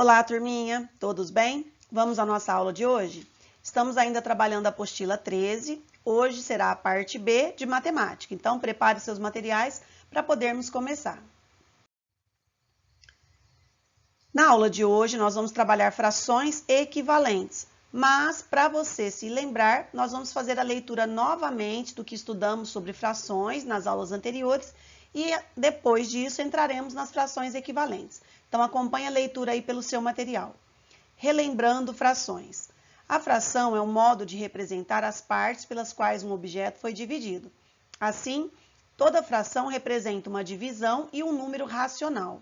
Olá, turminha, todos bem? Vamos à nossa aula de hoje? Estamos ainda trabalhando a apostila 13, hoje será a parte B de matemática, então prepare seus materiais para podermos começar. Na aula de hoje nós vamos trabalhar frações equivalentes, mas para você se lembrar, nós vamos fazer a leitura novamente do que estudamos sobre frações nas aulas anteriores e depois disso entraremos nas frações equivalentes. Então acompanhe a leitura aí pelo seu material. Relembrando frações. A fração é um modo de representar as partes pelas quais um objeto foi dividido. Assim, toda fração representa uma divisão e um número racional.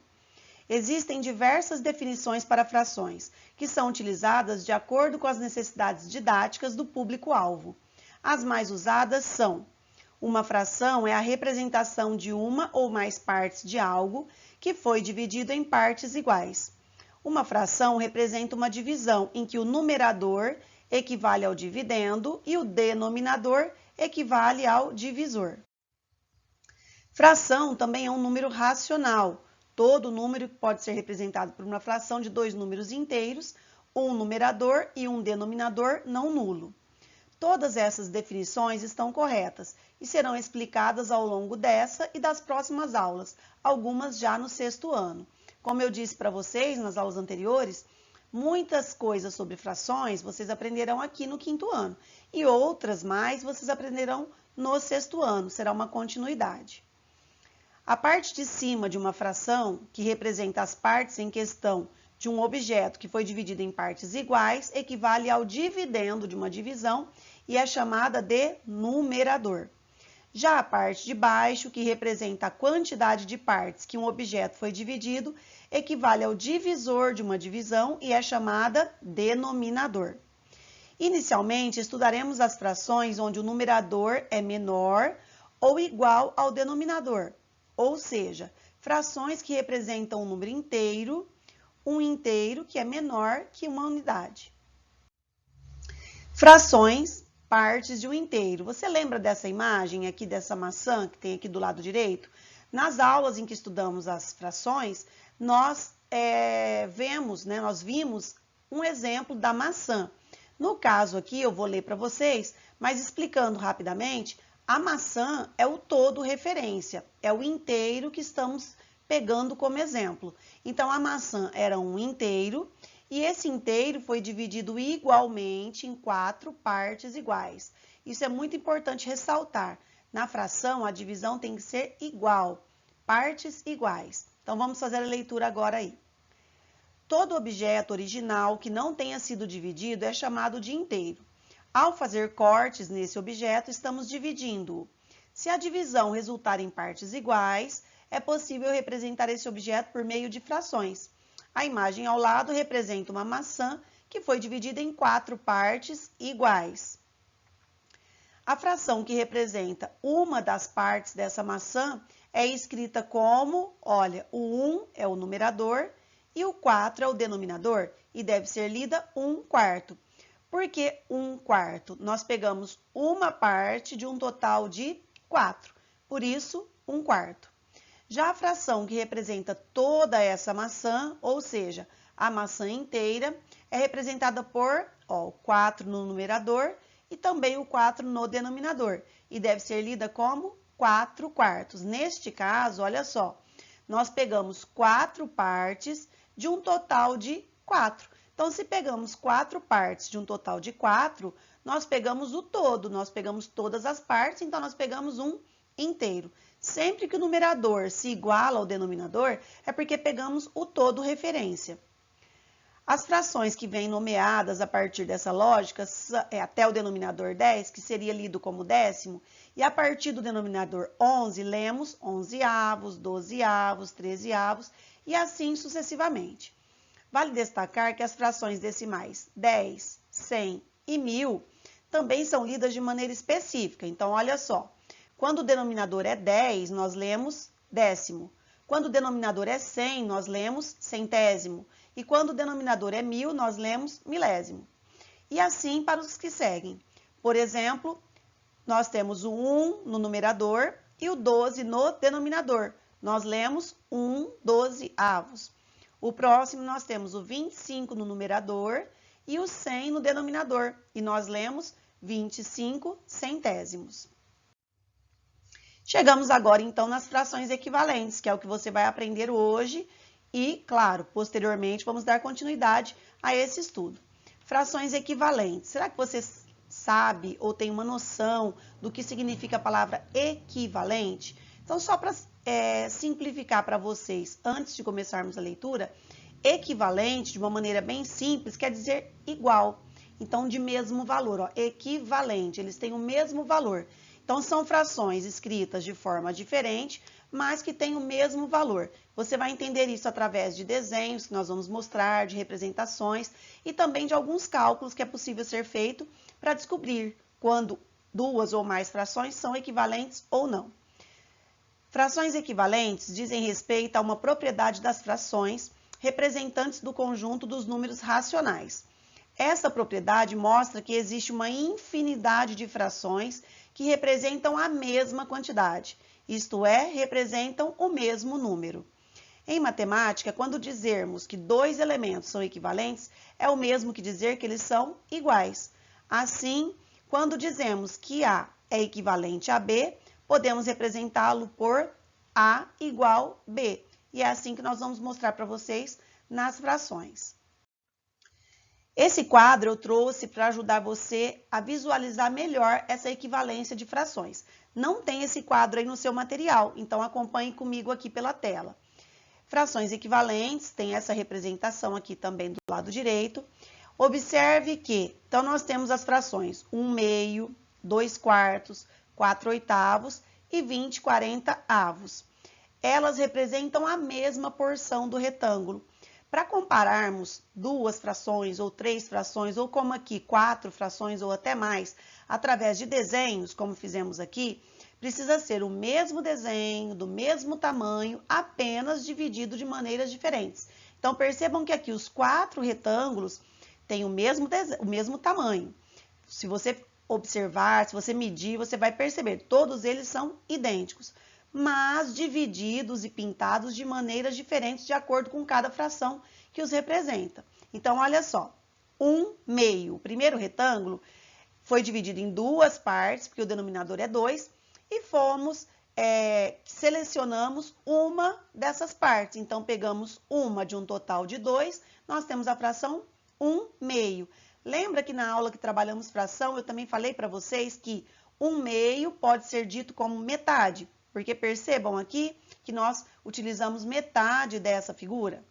Existem diversas definições para frações, que são utilizadas de acordo com as necessidades didáticas do público-alvo. As mais usadas são: uma fração é a representação de uma ou mais partes de algo que foi dividido em partes iguais. Uma fração representa uma divisão em que o numerador equivale ao dividendo e o denominador equivale ao divisor. Fração também é um número racional. Todo número pode ser representado por uma fração de dois números inteiros, um numerador e um denominador não nulo. Todas essas definições estão corretas e serão explicadas ao longo dessa e das próximas aulas, algumas já no 6º ano. Como eu disse para vocês nas aulas anteriores, muitas coisas sobre frações vocês aprenderão aqui no 5º ano e outras mais vocês aprenderão no 6º ano, será uma continuidade. A parte de cima de uma fração, que representa as partes em questão de um objeto que foi dividido em partes iguais, equivale ao dividendo de uma divisão e é chamada de numerador. Já a parte de baixo, que representa a quantidade de partes que um objeto foi dividido, equivale ao divisor de uma divisão e é chamada denominador. Inicialmente, estudaremos as frações onde o numerador é menor ou igual ao denominador, ou seja, frações que representam um número inteiro, um inteiro que é menor que uma unidade. Frações, partes de um inteiro. Você lembra dessa imagem aqui, dessa maçã que tem aqui do lado direito? Nas aulas em que estudamos as frações, nós vimos um exemplo da maçã. No caso aqui, eu vou ler para vocês, mas explicando rapidamente, a maçã é o todo referência, é o inteiro que estamos pegando como exemplo. Então, a maçã era um inteiro e esse inteiro foi dividido igualmente em 4 partes iguais. Isso é muito importante ressaltar. Na fração, a divisão tem que ser igual, partes iguais. Então, vamos fazer a leitura agora aí. Todo objeto original que não tenha sido dividido é chamado de inteiro. Ao fazer cortes nesse objeto, estamos dividindo-o. Se a divisão resultar em partes iguais, é possível representar esse objeto por meio de frações. A imagem ao lado representa uma maçã que foi dividida em 4 partes iguais. A fração que representa uma das partes dessa maçã é escrita como, olha, o 1 é o numerador e o 4 é o denominador e deve ser lida 1/4. Por que 1/4? Nós pegamos uma parte de um total de 4, por isso 1/4. Já a fração que representa toda essa maçã, ou seja, a maçã inteira, é representada por o 4 no numerador e também o 4 no denominador, e deve ser lida como 4/4. Neste caso, olha só, nós pegamos 4 partes de um total de 4. Então, se pegamos 4 partes de um total de 4, nós pegamos o todo, nós pegamos todas as partes, então nós pegamos um inteiro. Sempre que o numerador se iguala ao denominador, é porque pegamos o todo referência. As frações que vêm nomeadas a partir dessa lógica, até o denominador 10, que seria lido como décimo, e a partir do denominador 11, lemos 11avos, 12avos, 13avos e assim sucessivamente. Vale destacar que as frações decimais 10, 100 e 1000 também são lidas de maneira específica. Então, olha só, quando o denominador é 10, nós lemos décimo. Quando o denominador é 100, nós lemos centésimo. E quando o denominador é 1000, nós lemos milésimo. E assim para os que seguem. Por exemplo, nós temos o 1 no numerador e o 12 no denominador. Nós lemos 1/12avos. O próximo, nós temos o 25 no numerador e o 100 no denominador. E nós lemos 25 centésimos. Chegamos agora, então, nas frações equivalentes, que é o que você vai aprender hoje. E, claro, posteriormente, vamos dar continuidade a esse estudo. Frações equivalentes. Será que você sabe ou tem uma noção do que significa a palavra equivalente? Então, só para simplificar para vocês, antes de começarmos a leitura, equivalente, de uma maneira bem simples, quer dizer igual. Então, de mesmo valor, ó, equivalente, eles têm o mesmo valor. Então, são frações escritas de forma diferente, mas que têm o mesmo valor. Você vai entender isso através de desenhos que nós vamos mostrar, de representações e também de alguns cálculos que é possível ser feito para descobrir quando duas ou mais frações são equivalentes ou não. Frações equivalentes dizem respeito a uma propriedade das frações representantes do conjunto dos números racionais. Essa propriedade mostra que existe uma infinidade de frações que representam a mesma quantidade, isto é, representam o mesmo número. Em matemática, quando dizermos que dois elementos são equivalentes, é o mesmo que dizer que eles são iguais. Assim, quando dizemos que A é equivalente a B, podemos representá-lo por A igual B. E é assim que nós vamos mostrar para vocês nas frações. Esse quadro eu trouxe para ajudar você a visualizar melhor essa equivalência de frações. Não tem esse quadro aí no seu material, então acompanhe comigo aqui pela tela. Frações equivalentes, tem essa representação aqui também do lado direito. Observe que, então nós temos as frações 1/2, 2/4, 4/8 e 20/40. Elas representam a mesma porção do retângulo. Para compararmos duas frações ou três frações, ou como aqui, 4 frações ou até mais, através de desenhos, como fizemos aqui, precisa ser o mesmo desenho, do mesmo tamanho, apenas dividido de maneiras diferentes. Então, percebam que aqui os 4 retângulos têm o mesmo tamanho. Se você observar, se você medir, você vai perceber, todos eles são idênticos, mas divididos e pintados de maneiras diferentes de acordo com cada fração que os representa. Então, olha só, 1/2, o primeiro retângulo, foi dividido em duas partes, porque o denominador é 2, e selecionamos uma dessas partes. Então, pegamos uma de um total de 2, nós temos a fração 1/2. Lembra que na aula que trabalhamos fração, eu também falei para vocês que 1/2 pode ser dito como metade, porque percebam aqui que nós utilizamos metade dessa figura.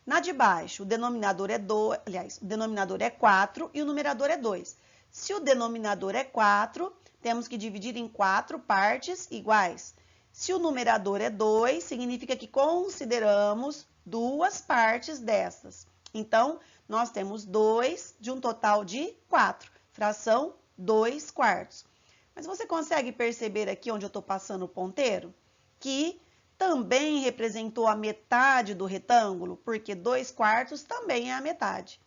Na de baixo, o denominador é 2, aliás, o denominador é 4 e o numerador é 2. Se o denominador é 4, temos que dividir em 4 partes iguais. Se o numerador é 2, significa que consideramos duas partes dessas. Então, nós temos 2 de um total de 4, fração 2/4. Mas você consegue perceber aqui onde eu estou passando o ponteiro? Que também representou a metade do retângulo, porque 2/4 também é a metade.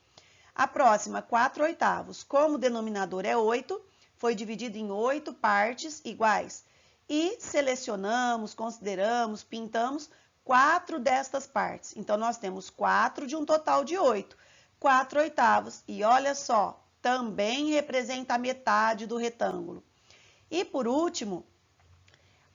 A próxima, 4/8. Como o denominador é 8, foi dividido em 8 partes iguais. E selecionamos, consideramos, pintamos 4 destas partes. Então, nós temos 4 de um total de 8. 4/8. E olha só, também representa a metade do retângulo. E por último,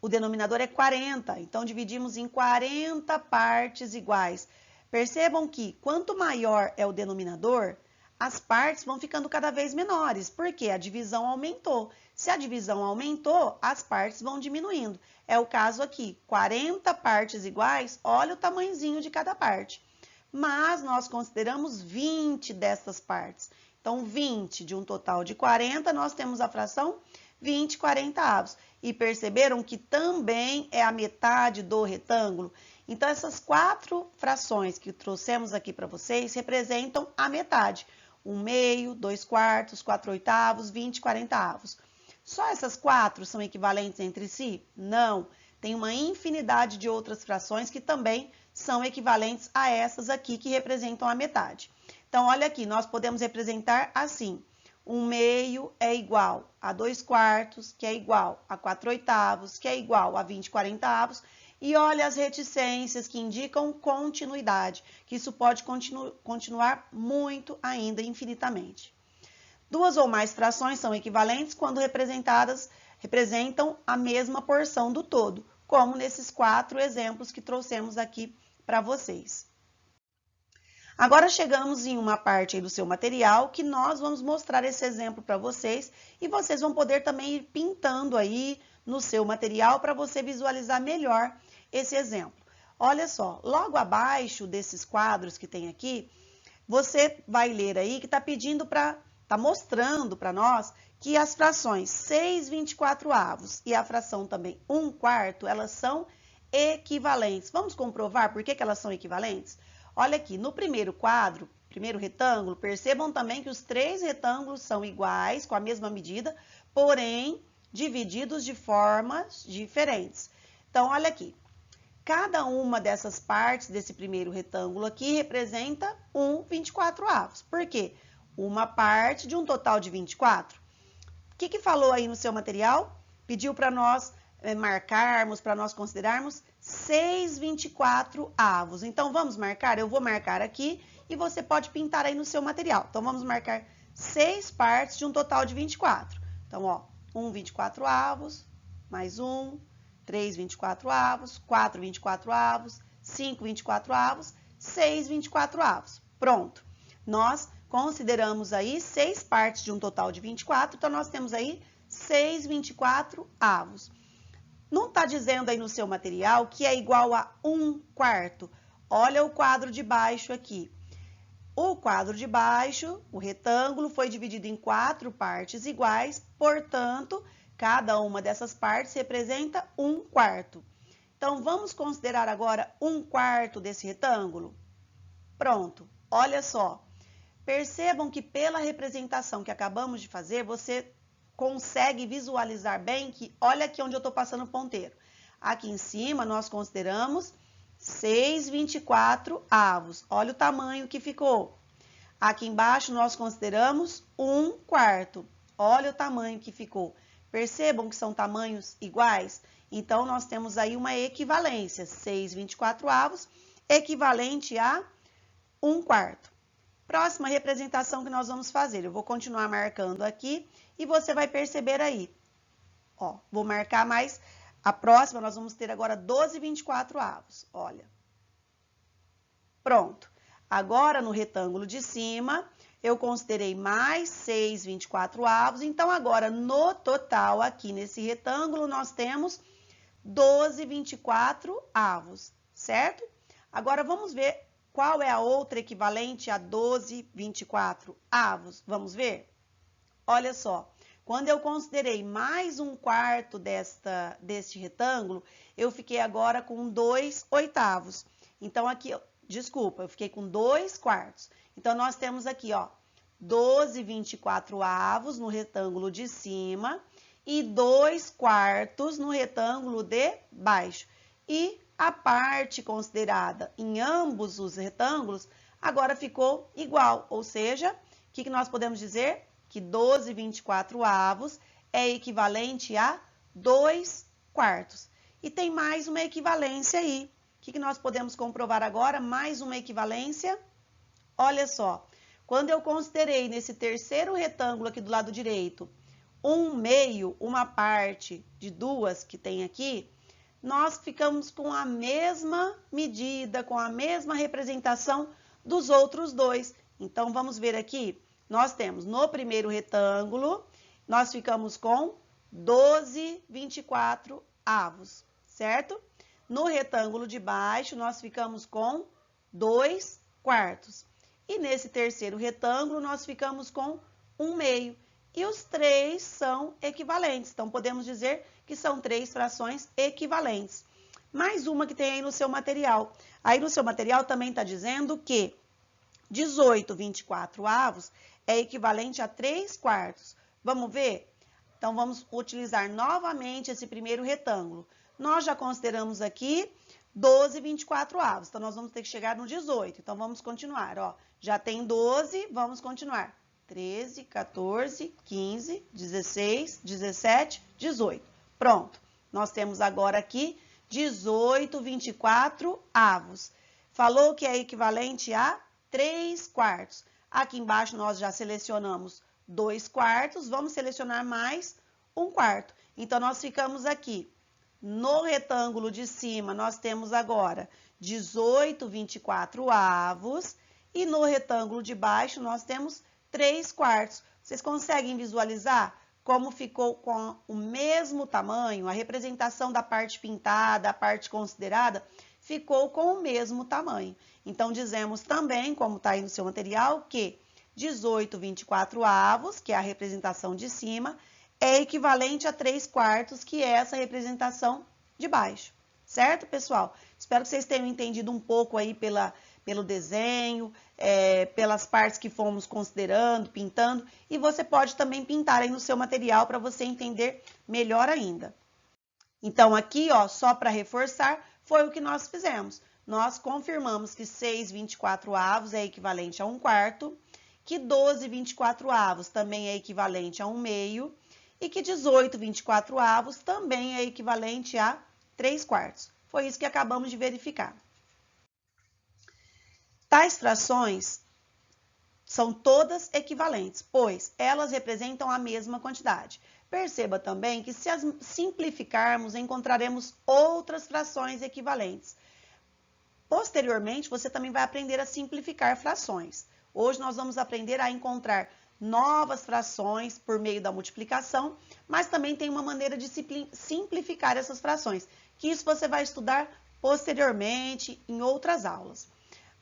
o denominador é 40, então dividimos em 40 partes iguais. Percebam que quanto maior é o denominador, as partes vão ficando cada vez menores, porque a divisão aumentou. Se a divisão aumentou, as partes vão diminuindo. É o caso aqui, 40 partes iguais, olha o tamanhozinho de cada parte. Mas nós consideramos 20 dessas partes. Então, 20 de um total de 40, nós temos a fração 20/40. E perceberam que também é a metade do retângulo? Então, essas 4 frações que trouxemos aqui para vocês representam a metade. 1/2, 2/4, 4/8, 20/40. Só essas 4 são equivalentes entre si? Não. Tem uma infinidade de outras frações que também são equivalentes a essas aqui que representam a metade. Então, olha aqui, nós podemos representar assim. 1/2 é igual a 2/4, que é igual a 4/8, que é igual a 20/40, E olha as reticências que indicam continuidade, que isso pode continuar muito ainda, infinitamente. Duas ou mais frações são equivalentes quando representam a mesma porção do todo, como nesses 4 exemplos que trouxemos aqui para vocês. Agora chegamos em uma parte aí do seu material que nós vamos mostrar esse exemplo para vocês e vocês vão poder também ir pintando aí no seu material para você visualizar melhor esse exemplo. Olha só, logo abaixo desses quadros que tem aqui, você vai ler aí que está mostrando para nós que as frações 6/24 e a fração também 1/4, elas são equivalentes. Vamos comprovar por que elas são equivalentes? Olha aqui, no primeiro quadro, primeiro retângulo, percebam também que os 3 retângulos são iguais, com a mesma medida, porém divididos de formas diferentes. Então, olha aqui, cada uma dessas partes desse primeiro retângulo aqui representa 1/24. Por quê? Uma parte de um total de 24. O que falou aí no seu material? Pediu para nós marcarmos, para nós considerarmos 6/24. Então, vamos marcar? Eu vou marcar aqui e você pode pintar aí no seu material. Então, vamos marcar 6 partes de um total de 24. Então, ó, 1/24, mais 1, 3/24, 4/24, 5/24, 6/24. Pronto. Nós consideramos aí 6 partes de um total de 24, então nós temos aí 6/24. Não está dizendo aí no seu material que é igual a 1/4. Olha o quadro de baixo aqui. O quadro de baixo, o retângulo, foi dividido em 4 partes iguais, portanto, cada uma dessas partes representa 1/4. Então, vamos considerar agora 1/4 desse retângulo? Pronto, olha só. Percebam que pela representação que acabamos de fazer, você consegue visualizar bem que, olha aqui onde eu estou passando o ponteiro. Aqui em cima, nós consideramos 6/24. Olha o tamanho que ficou. Aqui embaixo, nós consideramos 1/4. Olha o tamanho que ficou. Percebam que são tamanhos iguais? Então, nós temos aí uma equivalência. 6/24 equivalente a 1/4. Próxima representação que nós vamos fazer. Eu vou continuar marcando aqui e você vai perceber aí. Ó, vou marcar mais. A próxima nós vamos ter agora 12/24. Olha. Pronto. Agora, no retângulo de cima, eu considerei mais 6/24. Então, agora, no total, aqui nesse retângulo, nós temos 12/24, certo? Agora, vamos ver qual é a outra equivalente a 12/24. Vamos ver? Olha só, quando eu considerei mais 1/4 deste retângulo, eu fiquei agora com 2/8. Então, aqui, desculpa, eu fiquei com 2/4. Então, nós temos aqui, ó, 12/24 no retângulo de cima e 2/4 no retângulo de baixo. E a parte considerada em ambos os retângulos agora ficou igual, ou seja, o que nós podemos dizer? Que 12/24 é equivalente a 2/4. E tem mais uma equivalência aí. O que nós podemos comprovar agora? Mais uma equivalência. Olha só, quando eu considerei nesse terceiro retângulo aqui do lado direito, 1/2, uma parte de 2 que tem aqui, nós ficamos com a mesma medida, com a mesma representação dos outros dois. Então, vamos ver aqui, nós temos no primeiro retângulo, nós ficamos com 12/24, certo? No retângulo de baixo, nós ficamos com 2/4. E nesse terceiro retângulo, nós ficamos com 1/2. E os 3 são equivalentes. Então, podemos dizer que são 3 frações equivalentes. Mais uma que tem aí no seu material. Aí no seu material também está dizendo que 18/24 é equivalente a 3/4. Vamos ver? Então, vamos utilizar novamente esse primeiro retângulo. Nós já consideramos aqui 12/24. Então, nós vamos ter que chegar no 18. Então, vamos continuar. Ó, já tem 12, vamos continuar. 13, 14, 15, 16, 17, 18. Pronto. Nós temos agora aqui 18/24. Falou que é equivalente a 3/4. Aqui embaixo nós já selecionamos 2/4, vamos selecionar mais 1/4. Então, nós ficamos aqui. No retângulo de cima, nós temos agora 18/24. E no retângulo de baixo, nós temos 3/4. Vocês conseguem visualizar como ficou com o mesmo tamanho? A representação da parte pintada, a parte considerada, ficou com o mesmo tamanho. Então, dizemos também, como está aí no seu material, que 18/24, que é a representação de cima, é equivalente a 3/4, que é essa representação de baixo. Certo, pessoal? Espero que vocês tenham entendido um pouco aí pelo desenho, pelas partes que fomos considerando, pintando, e você pode também pintar aí no seu material para você entender melhor ainda. Então, aqui, ó, só para reforçar, foi o que nós fizemos. Nós confirmamos que 6/24 é equivalente a 1/4, que 12/24 também é equivalente a 1/2, e que 18/24 também é equivalente a 3/4. Foi isso que acabamos de verificar. Tais frações são todas equivalentes, pois elas representam a mesma quantidade. Perceba também que se as simplificarmos, encontraremos outras frações equivalentes. Posteriormente, você também vai aprender a simplificar frações. Hoje nós vamos aprender a encontrar novas frações por meio da multiplicação, mas também tem uma maneira de simplificar essas frações, que isso você vai estudar posteriormente em outras aulas.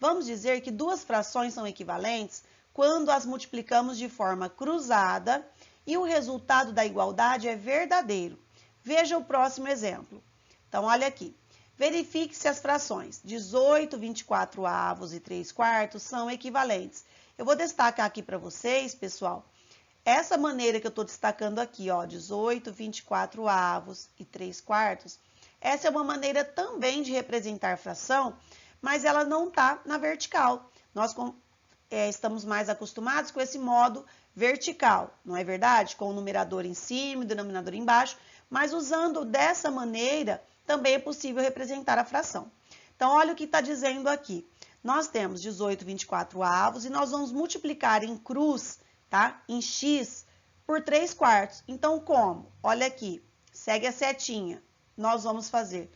Vamos dizer que duas frações são equivalentes quando as multiplicamos de forma cruzada e o resultado da igualdade é verdadeiro. Veja o próximo exemplo. Então, olha aqui. Verifique se as frações 18/24 e 3/4 são equivalentes. Eu vou destacar aqui para vocês, pessoal, essa maneira que eu estou destacando aqui, ó, 18/24 e 3/4, essa é uma maneira também de representar fração, mas ela não está na vertical. Nós estamos mais acostumados com esse modo vertical, não é verdade? Com o numerador em cima e o denominador embaixo, mas usando dessa maneira também é possível representar a fração. Então, olha o que está dizendo aqui. Nós temos 18/24 e nós vamos multiplicar em cruz, tá? Em x, por 3/4. Então, como? Olha aqui, segue a setinha. Nós vamos fazer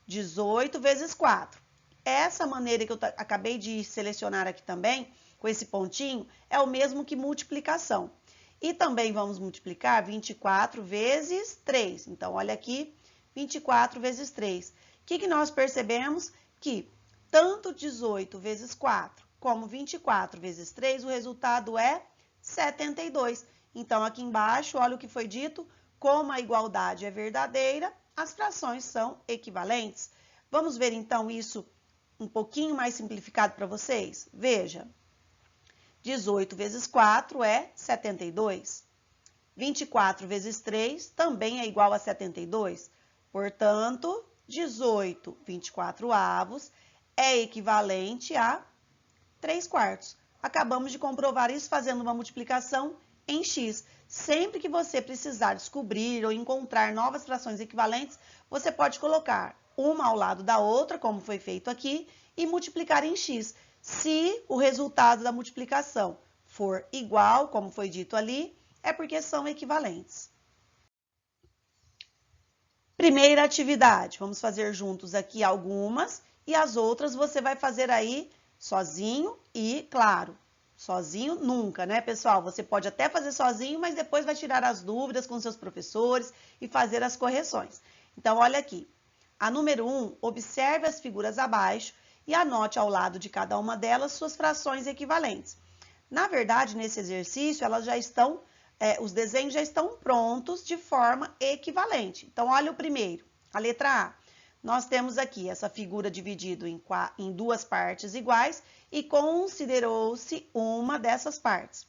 18 vezes 4. Essa maneira que eu acabei de selecionar aqui também, com esse pontinho, é o mesmo que multiplicação. E também vamos multiplicar 24 vezes 3. Então, olha aqui, 24 vezes 3. O que nós percebemos? Que tanto 18 vezes 4 como 24 vezes 3, o resultado é 72. Então, aqui embaixo, olha o que foi dito, como a igualdade é verdadeira, as frações são equivalentes. Vamos ver, então, isso um pouquinho mais simplificado para vocês? Veja, 18 vezes 4 é 72. 24 vezes 3 também é igual a 72. Portanto, 18/24 é equivalente a 3/4. Acabamos de comprovar isso fazendo uma multiplicação em x. Sempre que você precisar descobrir ou encontrar novas frações equivalentes, você pode colocar uma ao lado da outra, como foi feito aqui, e multiplicar em x. Se o resultado da multiplicação for igual, como foi dito ali, é porque são equivalentes. Primeira atividade, vamos fazer juntos aqui algumas e as outras você vai fazer aí sozinho e, claro, sozinho nunca, né, pessoal? Você pode até fazer sozinho, mas depois vai tirar as dúvidas com seus professores e fazer as correções. Então, olha aqui. A número 1, observe as figuras abaixo e anote ao lado de cada uma delas suas frações equivalentes. Na verdade, nesse exercício, elas já estão, os desenhos já estão prontos de forma equivalente. Então, olha o primeiro, a letra A. Nós temos aqui essa figura dividida em duas partes iguais e considerou-se uma dessas partes.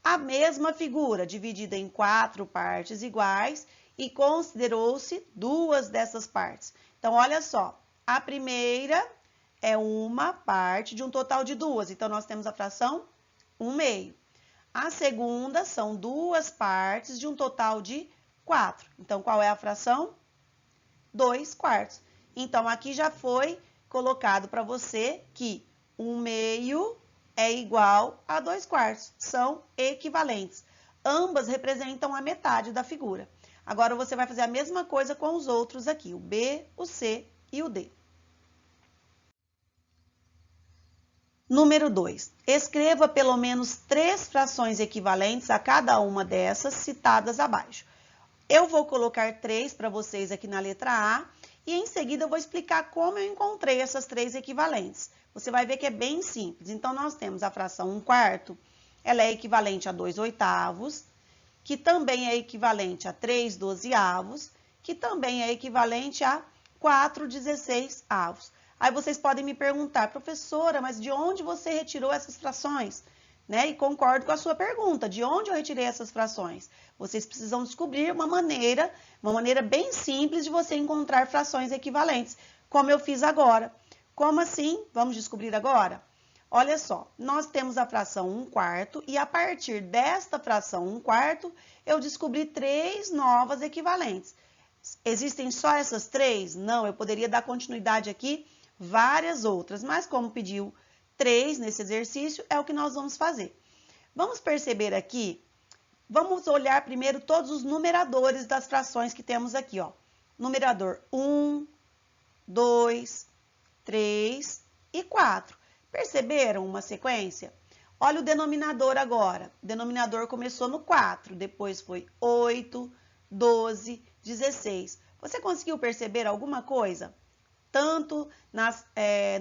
A mesma figura dividida em 4 partes iguais e considerou-se duas dessas partes. Então, olha só, a primeira é uma parte de um total de duas. Então, nós temos a fração 1/2. A segunda são duas partes de um total de 4. Então, qual é a fração? 2/4. Então, aqui já foi colocado para você que 1/2 é igual a 2/4. São equivalentes. Ambas representam a metade da figura. Agora, você vai fazer a mesma coisa com os outros aqui, o B, o C e o D. Número 2. Escreva pelo menos 3 frações equivalentes a cada uma dessas citadas abaixo. Eu vou colocar 3 para vocês aqui na letra A e em seguida eu vou explicar como eu encontrei essas 3 equivalentes. Você vai ver que é bem simples. Então, nós temos a fração 1/4, ela é equivalente a 2/8, que também é equivalente a 3/12, que também é equivalente a 4/16. Aí vocês podem me perguntar, professora, mas de onde você retirou essas frações? Né? E concordo com a sua pergunta, de onde eu retirei essas frações? Vocês precisam descobrir uma maneira bem simples de você encontrar frações equivalentes, como eu fiz agora. Como assim? Vamos descobrir agora? Olha só, nós temos a fração 1/4 e a partir desta fração 1/4, eu descobri 3 novas equivalentes. Existem só essas 3? Não, eu poderia dar continuidade aqui várias outras, mas como pediu 3 nesse exercício, é o que nós vamos fazer. Vamos perceber aqui, vamos olhar primeiro todos os numeradores das frações que temos aqui, ó. Numerador 1, 2, 3 e 4. Perceberam uma sequência? Olha o denominador agora. O denominador começou no 4, depois foi 8, 12, 16. Você conseguiu perceber alguma coisa? Tanto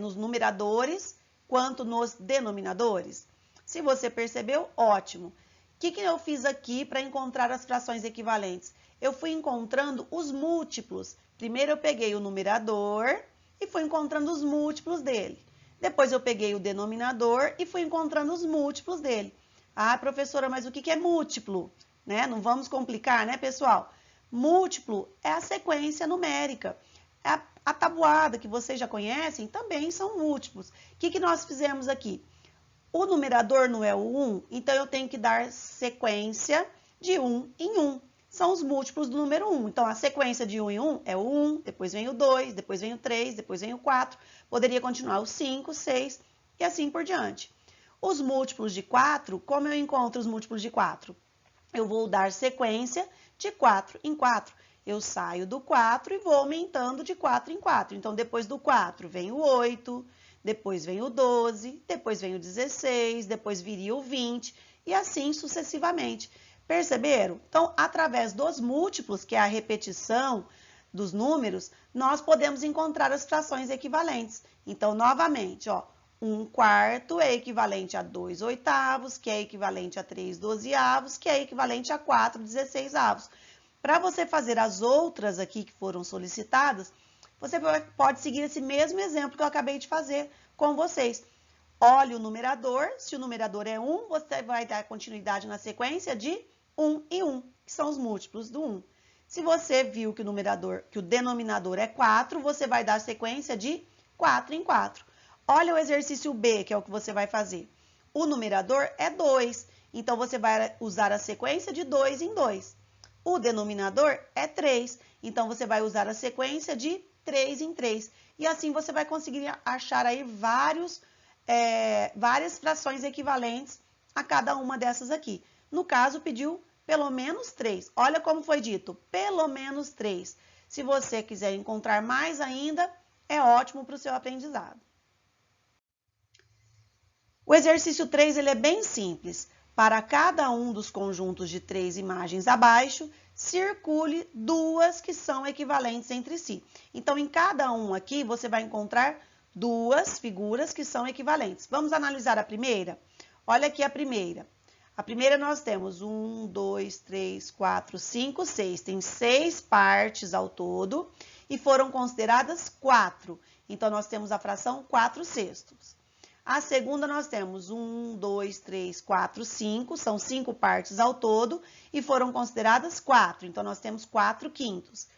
nos numeradores quanto nos denominadores? Se você percebeu, ótimo. O que eu fiz aqui para encontrar as frações equivalentes? Eu fui encontrando os múltiplos. Primeiro eu peguei o numerador e fui encontrando os múltiplos dele. Depois eu peguei o denominador e fui encontrando os múltiplos dele. Ah, professora, mas o que é múltiplo? Né? Não vamos complicar, né, pessoal? Múltiplo é a sequência numérica. A tabuada que vocês já conhecem também são múltiplos. O que nós fizemos aqui? O numerador não é o 1, então eu tenho que dar sequência de 1 em 1. São os múltiplos do número 1. Então, a sequência de 1 em 1 é o 1, depois vem o 2, depois vem o 3, depois vem o 4. Poderia continuar o 5, 6 e assim por diante. Os múltiplos de 4, como eu encontro os múltiplos de 4? Eu vou dar sequência de 4 em 4. Eu saio do 4 e vou aumentando de 4 em 4. Então, depois do 4 vem o 8, depois vem o 12, depois vem o 16, depois viria o 20 e assim sucessivamente. Perceberam? Então, através dos múltiplos, que é a repetição dos números, nós podemos encontrar as frações equivalentes. Então, novamente, ó, 1/4 é equivalente a 2/8, que é equivalente a 3/12, que é equivalente a 4/16. Para você fazer as outras aqui que foram solicitadas, você pode seguir esse mesmo exemplo que eu acabei de fazer com vocês. Olhe o numerador, se o numerador é 1, você vai dar continuidade na sequência de 1 em 1, que são os múltiplos do 1. Se você viu que o denominador é 4, você vai dar sequência de 4 em 4. Olha o exercício B, que é o que você vai fazer. O numerador é 2, então você vai usar a sequência de 2 em 2. O denominador é 3, então você vai usar a sequência de 3 em 3. E assim você vai conseguir achar aí várias frações equivalentes a cada uma dessas aqui. No caso, pediu pelo menos 3. Olha como foi dito, pelo menos 3. Se você quiser encontrar mais ainda, é ótimo para o seu aprendizado. O exercício 3 ele é bem simples. Para cada um dos conjuntos de 3 imagens abaixo, circule 2 que são equivalentes entre si. Então, em cada um aqui, você vai encontrar 2 figuras que são equivalentes. Vamos analisar a primeira? Olha aqui a primeira. A primeira nós temos 1, 2, 3, 4, 5, 6. Tem 6 partes ao todo e foram consideradas 4. Então, nós temos a fração 4/6. A segunda nós temos 1, 2, 3, 4, 5, são 5 partes ao todo e foram consideradas 4, então nós temos 4/5.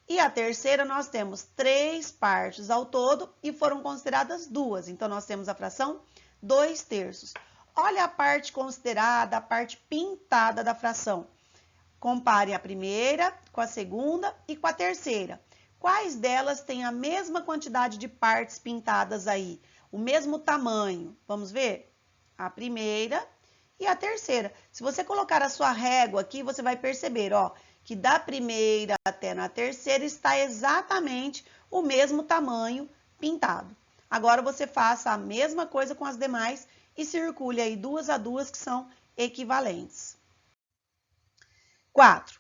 E a terceira nós temos 3 partes ao todo e foram consideradas 2, então nós temos a fração 2/3. Olha a parte considerada, a parte pintada da fração. Compare a primeira com a segunda e com a terceira. quais delas têm a mesma quantidade de partes pintadas aí? O mesmo tamanho? Vamos ver? A primeira e a terceira. Se você colocar a sua régua aqui, você vai perceber, ó, que da primeira até na terceira está exatamente o mesmo tamanho pintado. Agora você faça a mesma coisa com as demais e circule aí 2 a 2 que são equivalentes. 4.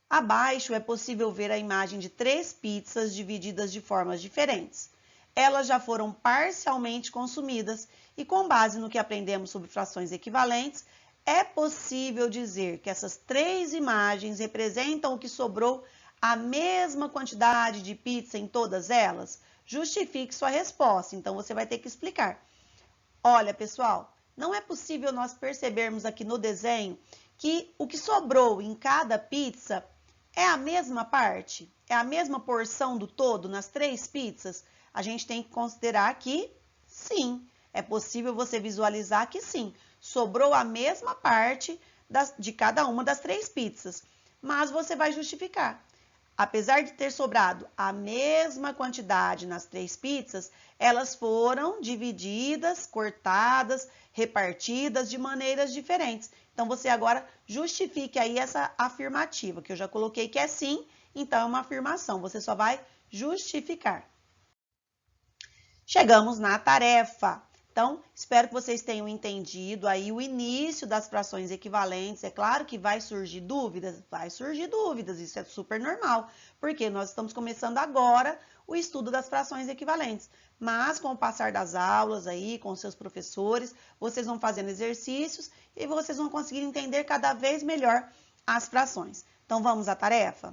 Abaixo é possível ver a imagem de 3 pizzas divididas de formas diferentes. Elas já foram parcialmente consumidas e, com base no que aprendemos sobre frações equivalentes, é possível dizer que essas 3 imagens representam o que sobrou a mesma quantidade de pizza em todas elas? Justifique sua resposta, então você vai ter que explicar. Olha, pessoal, não é possível nós percebermos aqui no desenho que o que sobrou em cada pizza é a mesma parte? É a mesma porção do todo nas 3 pizzas? A gente tem que considerar que sim, é possível você visualizar que sim, sobrou a mesma parte de cada uma das 3 pizzas, mas você vai justificar. Apesar de ter sobrado a mesma quantidade nas 3 pizzas, elas foram divididas, cortadas, repartidas de maneiras diferentes. Então, você agora justifique aí essa afirmativa, que eu já coloquei que é sim, então é uma afirmação. Você só vai justificar. Chegamos na tarefa. Então, espero que vocês tenham entendido aí o início das frações equivalentes. É claro que vai surgir dúvidas, isso é super normal, porque nós estamos começando agora o estudo das frações equivalentes. Mas com o passar das aulas aí, com seus professores, vocês vão fazendo exercícios e vocês vão conseguir entender cada vez melhor as frações. Então, vamos à tarefa?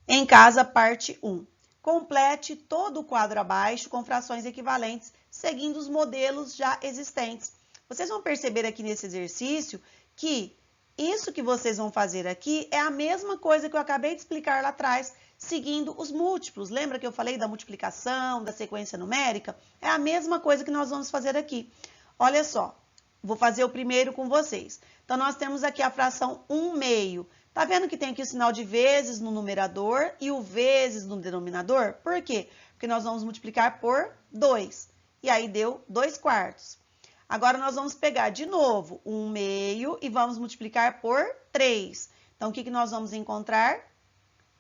Em casa, parte 1. Complete todo o quadro abaixo com frações equivalentes, seguindo os modelos já existentes. Vocês vão perceber aqui nesse exercício que isso que vocês vão fazer aqui é a mesma coisa que eu acabei de explicar lá atrás, seguindo os múltiplos. Lembra que eu falei da multiplicação, da sequência numérica? É a mesma coisa que nós vamos fazer aqui. Olha só, vou fazer o primeiro com vocês. Então, nós temos aqui a fração 1/2. Tá vendo que tem aqui o sinal de vezes no numerador e o vezes no denominador? Por quê? Porque nós vamos multiplicar por 2. E aí deu 2/4. Agora, nós vamos pegar de novo 1/2 e vamos multiplicar por 3. Então, o que nós vamos encontrar?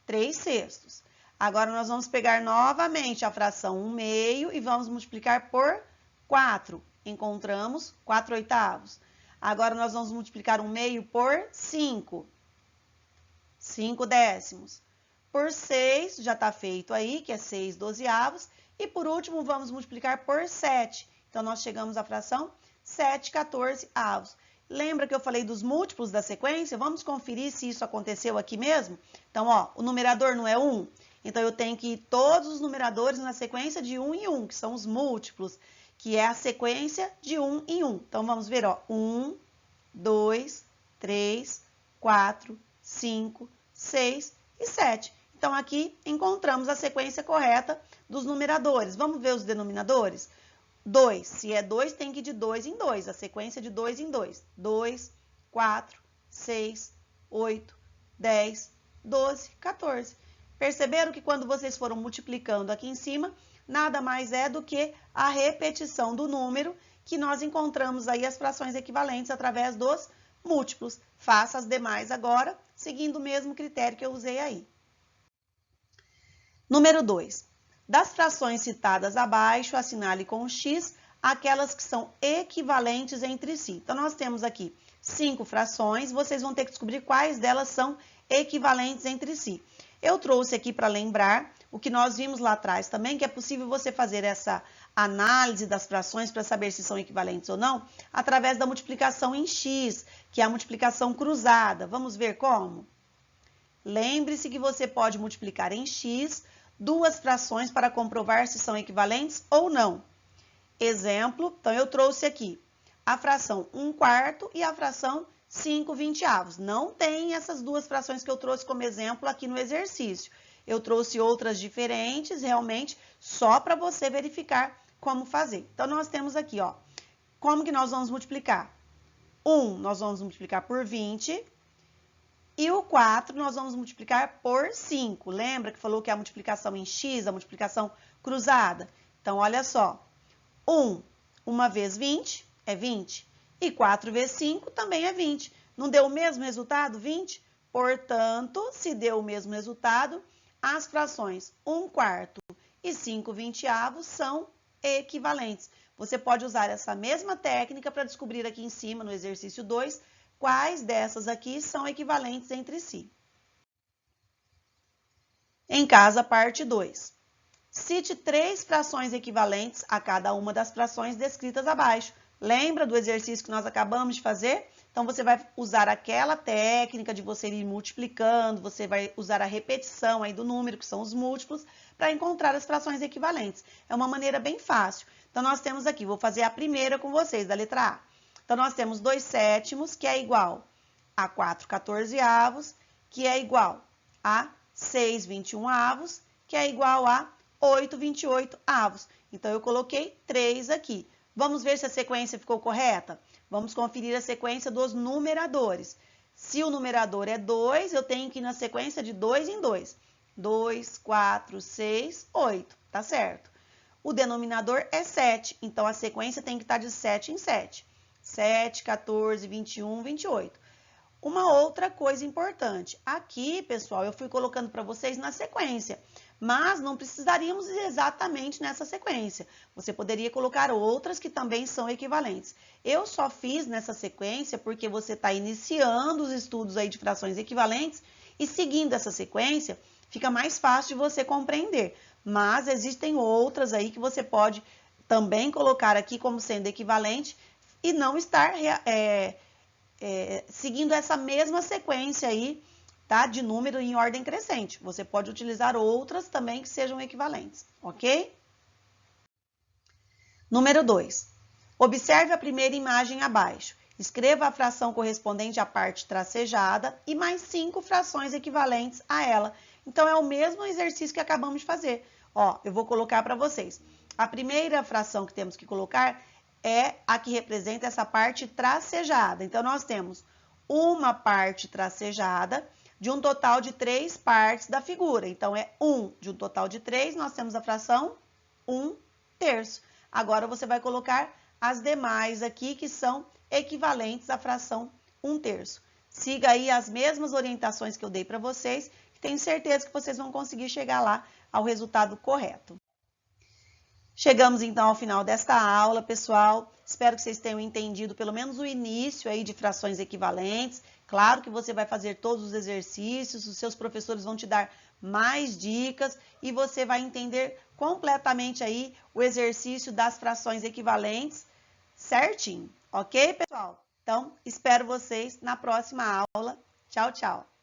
3/6. Agora, nós vamos pegar novamente a fração 1/2 e vamos multiplicar por 4. Encontramos 4/8. Agora, nós vamos multiplicar 1/2 por 5. 5/10. Por 6, já está feito aí, que é 6/12. E por último, vamos multiplicar por 7. Então, nós chegamos à fração 7/14. Lembra que eu falei dos múltiplos da sequência? Vamos conferir se isso aconteceu aqui mesmo? Então, ó, o numerador não é 1? Então, eu tenho que ir todos os numeradores na sequência de 1 em 1, que são os múltiplos, que é a sequência de 1 em 1. Então, vamos ver, ó, 1, 2, 3, 4, 5, 6 e 7. Então, aqui encontramos a sequência correta dos numeradores. Vamos ver os denominadores? 2. Se é 2, tem que ir de 2 em 2. A sequência de 2 em 2. 2, 4, 6, 8, 10, 12, 14. Perceberam que quando vocês foram multiplicando aqui em cima, nada mais é do que a repetição do número que nós encontramos aí as frações equivalentes através dos múltiplos. Faça as demais agora, seguindo o mesmo critério que eu usei aí. Número 2. Das frações citadas abaixo, assinale com X aquelas que são equivalentes entre si. Então, nós temos aqui 5 frações, vocês vão ter que descobrir quais delas são equivalentes entre si. Eu trouxe aqui para lembrar o que nós vimos lá atrás também, que é possível você fazer essa análise das frações para saber se são equivalentes ou não, através da multiplicação em X, que é a multiplicação cruzada. Vamos ver como? Lembre-se que você pode multiplicar em X 2 frações para comprovar se são equivalentes ou não. Exemplo, então eu trouxe aqui a fração 1/4 e a fração 5/20. Não tem essas 2 frações que eu trouxe como exemplo aqui no exercício. Eu trouxe outras diferentes, realmente, só para você verificar como fazer. Então, nós temos aqui, ó, como que nós vamos multiplicar? 1, nós vamos multiplicar por 20. E o 4 nós vamos multiplicar por 5. Lembra que falou que é a multiplicação em x, a multiplicação cruzada? Então, olha só. 1 vezes 20 é 20. E 4 vezes 5 também é 20. Não deu o mesmo resultado, 20? Portanto, se deu o mesmo resultado, as frações 1/4 e 5/20 são equivalentes. Você pode usar essa mesma técnica para descobrir aqui em cima, no exercício 2, quais dessas aqui são equivalentes entre si. Em casa, parte 2. Cite 3 frações equivalentes a cada uma das frações descritas abaixo. Lembra do exercício que nós acabamos de fazer? Então, você vai usar aquela técnica de você ir multiplicando, você vai usar a repetição aí do número, que são os múltiplos, para encontrar as frações equivalentes. É uma maneira bem fácil. Então, nós temos aqui, vou fazer a primeira com vocês, da letra A. Então, nós temos 2/7, que é igual a 4/14, que é igual a 6/21, que é igual a 8/28. Então, eu coloquei 3 aqui. Vamos ver se a sequência ficou correta? Vamos conferir a sequência dos numeradores. Se o numerador é 2, eu tenho que ir na sequência de 2 em 2. 2, 4, 6, 8. Tá certo? O denominador é 7, então a sequência tem que estar de 7 em 7. 7, 14, 21, 28. Uma outra coisa importante. Aqui, pessoal, eu fui colocando para vocês na sequência, mas não precisaríamos ir exatamente nessa sequência. Você poderia colocar outras que também são equivalentes. Eu só fiz nessa sequência porque você está iniciando os estudos aí de frações equivalentes e seguindo essa sequência fica mais fácil de você compreender. Mas existem outras aí que você pode também colocar aqui como sendo equivalente e não estar seguindo essa mesma sequência aí, tá? De número em ordem crescente. Você pode utilizar outras também que sejam equivalentes, ok? Número 2. Observe a primeira imagem abaixo. Escreva a fração correspondente à parte tracejada e mais 5 frações equivalentes a ela. Então, é o mesmo exercício que acabamos de fazer. Ó, eu vou colocar para vocês. A primeira fração que temos que colocar é a que representa essa parte tracejada. Então, nós temos uma parte tracejada de um total de 3 partes da figura. Então, é 1 de um total de 3, nós temos a fração 1/3. Agora, você vai colocar as demais aqui, que são equivalentes à fração 1/3. Siga aí as mesmas orientações que eu dei para vocês, que tenho certeza que vocês vão conseguir chegar lá ao resultado correto. Chegamos então ao final desta aula, pessoal. Espero que vocês tenham entendido pelo menos o início aí de frações equivalentes. Claro que você vai fazer todos os exercícios, os seus professores vão te dar mais dicas e você vai entender completamente aí o exercício das frações equivalentes certinho, ok, pessoal? Então, espero vocês na próxima aula. Tchau, tchau!